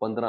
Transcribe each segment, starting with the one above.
15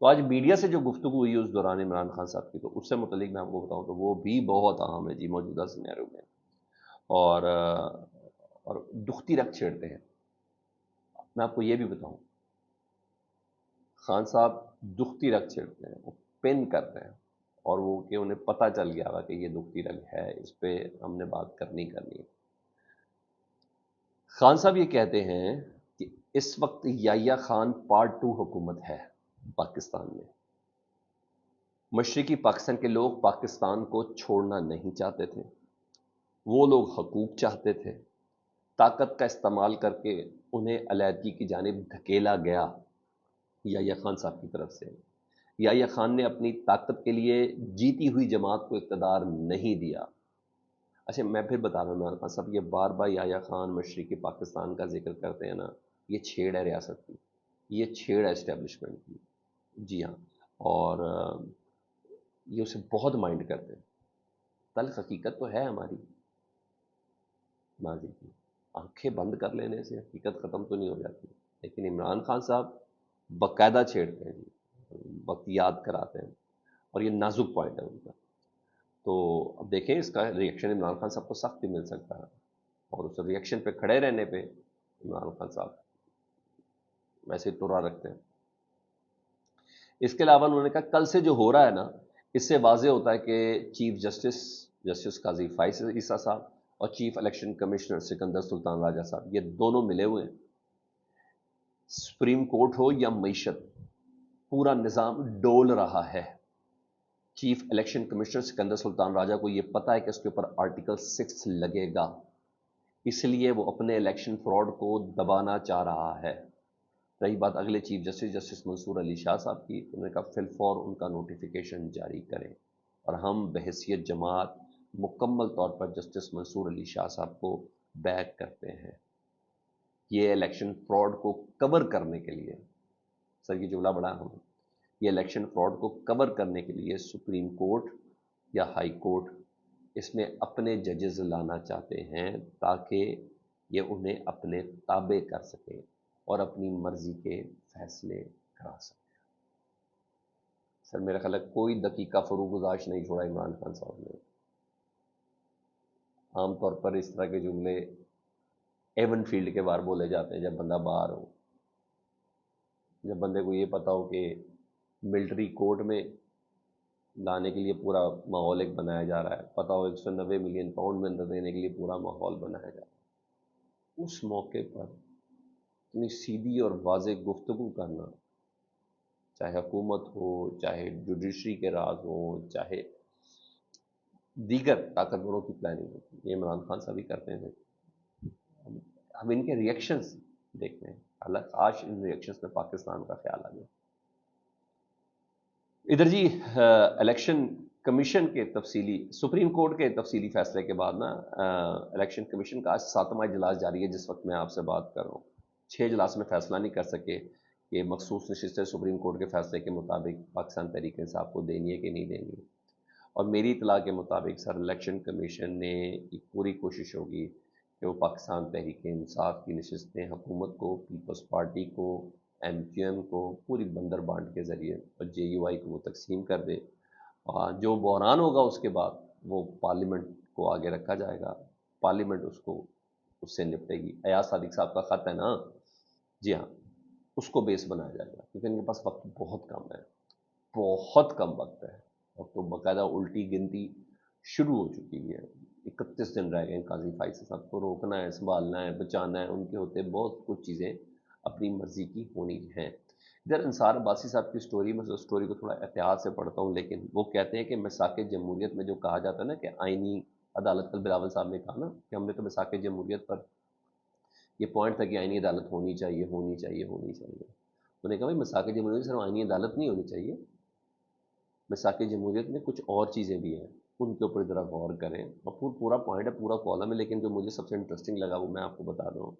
تو آج میڈیا سے جو گفتگو ہوئی اس دوران عمران خان صاحب کی، تو اس سے متعلق میں آپ کو بتاؤں تو وہ بھی بہت اہم ہے جی موجودہ سینیرو میں، اور دختی رکھ چھیڑتے ہیں۔ میں آپ کو یہ بھی بتاؤں، خان صاحب دختی رکھ چھیڑتے ہیں، وہ پن کرتے ہیں، اور وہ کہ انہیں پتہ چل گیا ہوا کہ یہ دختی رنگ ہے، اس پہ ہم نے بات کرنی ہے۔ خان صاحب یہ کہتے ہیں کہ اس وقت یحییٰ خان پارٹ 2 حکومت ہے پاکستان میں۔ مشرقی پاکستان کے لوگ پاکستان کو چھوڑنا نہیں چاہتے تھے، وہ لوگ حقوق چاہتے تھے، طاقت کا استعمال کر کے انہیں علیحدگی کی جانب دھکیلا گیا یحییٰ خان صاحب کی طرف سے۔ یحییٰ خان نے اپنی طاقت کے لیے جیتی ہوئی جماعت کو اقتدار نہیں دیا۔ اچھا میں پھر بتا رہا ہوں عمران خان صاحب، یہ بار بار یحییٰ خان مشرقی پاکستان کا ذکر کرتے ہیں نا، یہ چھیڑ ہے ریاست کی، یہ چھیڑ ہے اسٹیبلشمنٹ کی، جی ہاں، اور یہ اسے بہت مائنڈ کرتے ہیں۔ تلخ حقیقت تو ہے ہماری ماضی کی، آنکھیں بند کر لینے سے حقیقت ختم تو نہیں ہو جاتی، لیکن عمران خان صاحب باقاعدہ چھیڑتے ہیں جی، وقت یاد کراتے ہیں، اور یہ نازک پوائنٹ ہے ان کا۔ تو اب دیکھیں اس کا ریئیکشن عمران خان صاحب کو سخت بھی مل سکتا ہے، اور اس ریئیکشن پہ کھڑے رہنے پہ عمران خان صاحب ویسے ترا رکھتے ہیں۔ اس کے علاوہ انہوں نے کہا کل سے جو ہو رہا ہے نا، اس سے واضح ہوتا ہے کہ چیف جسٹس قاضی فائز عیسیٰ صاحب اور چیف الیکشن کمشنر سکندر سلطان راجہ صاحب، یہ دونوں ملے ہوئے ہیں۔ سپریم کورٹ ہو یا معیشت، پورا نظام ڈول رہا ہے۔ چیف الیکشن کمشنر سکندر سلطان راجہ کو یہ پتا ہے کہ اس کے اوپر آرٹیکل 6 لگے گا، اس لیے وہ اپنے الیکشن فراڈ کو دبانا چاہ رہا ہے۔ رہی بات اگلے چیف جسٹس منصور علی شاہ صاحب کی، انہوں نے کہا فی الفور ان کا نوٹیفیکیشن جاری کریں، اور ہم بحیثیت جماعت مکمل طور پر جسٹس منصور علی شاہ صاحب کو بیک کرتے ہیں۔ یہ الیکشن فراڈ کو کور کرنے کے لیے، سر یہ جملہ بڑا اہم ہے، یہ الیکشن فراڈ کو کور کرنے کے لیے سپریم کورٹ یا ہائی کورٹ اس میں اپنے ججز لانا چاہتے ہیں، تاکہ یہ انہیں اپنے تابع کر سکیں اور اپنی مرضی کے فیصلے کرا سکیں۔ سر میرا خیال ہے کوئی دقیقہ فروغ گزاش نہیں چھوڑا عمران خان صاحب نے۔ عام طور پر اس طرح کے جملے ایون فیلڈ کے باہر بولے جاتے ہیں، جب بندہ باہر ہو، جب بندے کو یہ پتا ہو کہ ملٹری کورٹ میں لانے کے لیے پورا ماحول ایک بنایا جا رہا ہے، پتا ہو 190 ملین پاؤنڈ میں اندر دینے کے لیے پورا ماحول بنایا جا رہا ہے، اس موقع پر اتنی سیدھی اور واضح گفتگو کرنا، چاہے حکومت ہو، چاہے جوڈیشری کے راز ہوں، چاہے دیگر طاقتوروں کی پلاننگ ہوتی ہے، یہ عمران خان صاحب ہی کرتے ہیں۔ ہم ان کے ریئیکشنز دیکھتے ہیں، حالانکہ آج ان ریئیکشنز میں پاکستان کا خیال آ گیا۔ ادھر جی الیکشن کمیشن کے تفصیلی، سپریم کورٹ کے تفصیلی فیصلے کے بعد نا الیکشن کمیشن کا آج 7واں اجلاس جاری ہے جس وقت میں آپ سے بات کر رہا ہوں۔ 6 اجلاس میں فیصلہ نہیں کر سکے کہ مخصوص نشستیں سپریم کورٹ کے فیصلے کے مطابق پاکستان تحریک انصاف کو دینی ہے کہ نہیں دینی ہے، اور میری اطلاع کے مطابق سر الیکشن کمیشن نے ایک پوری کوشش ہوگی کہ وہ پاکستان تحریک انصاف کی نشستیں حکومت کو، پیپلز پارٹی کو، ایم کیو ایم کو پوری بندر بانٹ کے ذریعے اور جے یو آئی کو وہ تقسیم کر دے، اور جو بحران ہوگا اس کے بعد وہ پارلیمنٹ کو آگے رکھا جائے گا، پارلیمنٹ اس سے نپٹے گی۔ ایاز صادق صاحب کا خط ہے نا، جی ہاں، اس کو بیس بنایا جائے گا، کیونکہ ان کے پاس وقت بہت کم ہے، بہت کم وقت ہے، اور تو باقاعدہ الٹی گنتی شروع ہو چکی ہے۔ 31 دن رہ گئے ہیں قاضی فائز صاحب کو، روکنا ہے، سنبھالنا ہے، بچانا ہے، ان کے ہوتے بہت کچھ چیزیں اپنی مرضی کی ہونی ہیں۔ ادھر انصار عباسی صاحب کی سٹوری، میں اس سٹوری کو تھوڑا احتیاط سے پڑھتا ہوں، لیکن وہ کہتے ہیں کہ میثاق جمہوریت میں جو کہا جاتا ہے نا کہ آئینی عدالت، کل بلاول صاحب نے کہا نا کہ ہم نے تو میثاق جمہوریت پر یہ پوائنٹ تھا کہ آئینی عدالت ہونی چاہیے ہونی چاہیے ہونی چاہیے، انہوں نے کہا بھائی میثاق جمہوریت صرف آئینی عدالت نہیں ہونی چاہیے، میثاق جمہوریت میں کچھ اور چیزیں بھی ہیں، ان کے اوپر ذرا غور کریں، اور پورا پوائنٹ ہے، پورا کالم ہے، لیکن جو مجھے سب سے انٹرسٹنگ لگا وہ میں آپ کو بتا رہا ہوں۔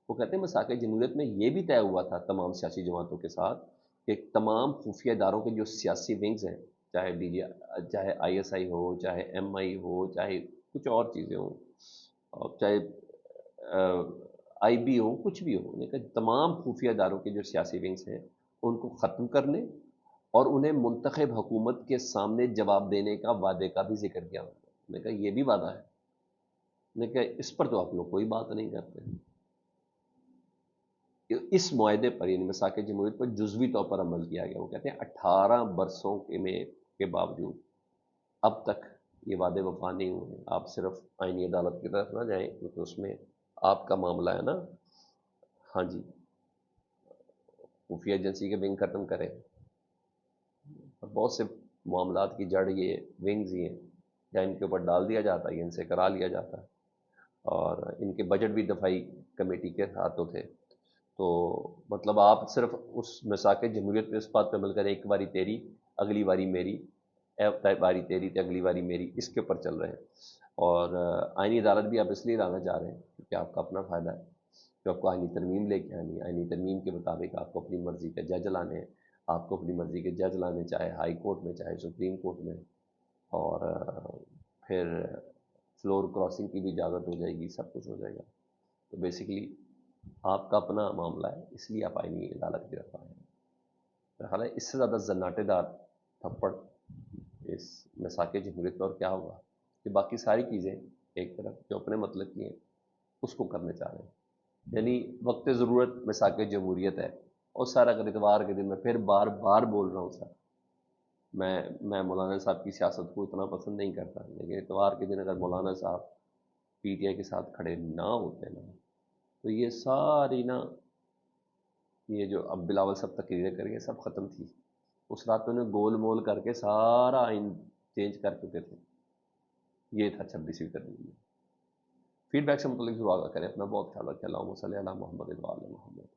وہ کہتے ہیں میثاق جمہوریت میں یہ بھی طے ہوا تھا تمام سیاسی جماعتوں کے ساتھ کہ تمام خفیہ اداروں کے جو سیاسی ونگز ہیں، چاہے ڈی جی، چاہے آئی ایس آئی ہو، چاہے ایم آئی ہو، چاہے کچھ اور چیزیں ہوں، اور چاہے آئی بی ہو، کچھ بھی ہو، لیکن تمام خفیہ اداروں کے جو سیاسی ونگز ہیں ان کو ختم کرنے اور انہیں منتخب حکومت کے سامنے جواب دینے کا وعدے کا بھی ذکر کیا. میں نے کہا یہ بھی وعدہ ہے؟ میں نے کہا اس پر تو آپ لوگ کوئی بات نہیں کرتے. اس معاہدے پر یعنی میثاق جمہوریت پر جزوی طور پر عمل کیا گیا. وہ کہتے ہیں 18 برسوں کے باوجود اب تک یہ وعدے وفا نہیں ہوئے. آپ صرف آئینی عدالت کی طرف نہ جائیں کیونکہ اس میں آپ کا معاملہ ہے نا. ہاں جی، خفیہ ایجنسی کے ونگ ختم کریں. اور بہت سے معاملات کی جڑ یہ ونگز ہی ہیں، یا ان کے اوپر ڈال دیا جاتا ہے یا ان سے کرا لیا جاتا ہے. اور ان کے بجٹ بھی دفاعی کمیٹی کے ہاتھوں تھے. تو مطلب آپ صرف اس میثاق جمہوریت پہ اس بات پہ عمل کریں ایک باری تیری اگلی باری میری، باری تیری تو اگلی باری میری، اس کے اوپر چل رہے ہیں. اور آئینی عدالت بھی آپ اس لیے لانا چاہ رہے ہیں کیونکہ آپ کا اپنا فائدہ ہے کہ آپ کو آئینی ترمیم لے کے آنی ہے. آئینی ترمیم کے مطابق آپ کو اپنی مرضی کے جج لانے ہیں. آپ کو اپنی مرضی کے جج لانے، چاہے ہائی کورٹ میں چاہے سپریم کورٹ میں. اور پھر فلور کراسنگ کی بھی اجازت ہو جائے گی، سب کچھ ہو جائے گا. تو بیسیکلی آپ کا اپنا معاملہ ہے، اس لیے آپ آئینی عدالت کی طرف آئے ہیں. میرا خیال ہے اس سے زیادہ زناٹے دار تھپڑ اس میثاق جمہوریت پر اور کیا ہوگا کہ باقی ساری چیزیں ایک طرف جو اپنے مطلب کی ہیں اس کو کرنے چاہ رہے ہیں. یعنی وقت ضرورت میثاق جمہوریت ہے. اور سر اگر اتوار کے دن میں پھر بار بار بول رہا ہوں سر، میں مولانا صاحب کی سیاست کو اتنا پسند نہیں کرتا، لیکن اتوار کے دن اگر مولانا صاحب پی ٹی آئی کے ساتھ کھڑے نہ ہوتے نا تو یہ ساری نا، یہ جو اب بلاول سب تقریریں کر کے سب ختم تھی. اس رات تو انہیں گول مول کر کے سارا آئین چینج کر چکے تھے. یہ تھا 26ویں ترمیم میں. فیڈ بیک سے متعلق ضرور آگاہ کریں. اپنا بہت خیال رکھیں. اللہم صلی علی محمد و علی محمد.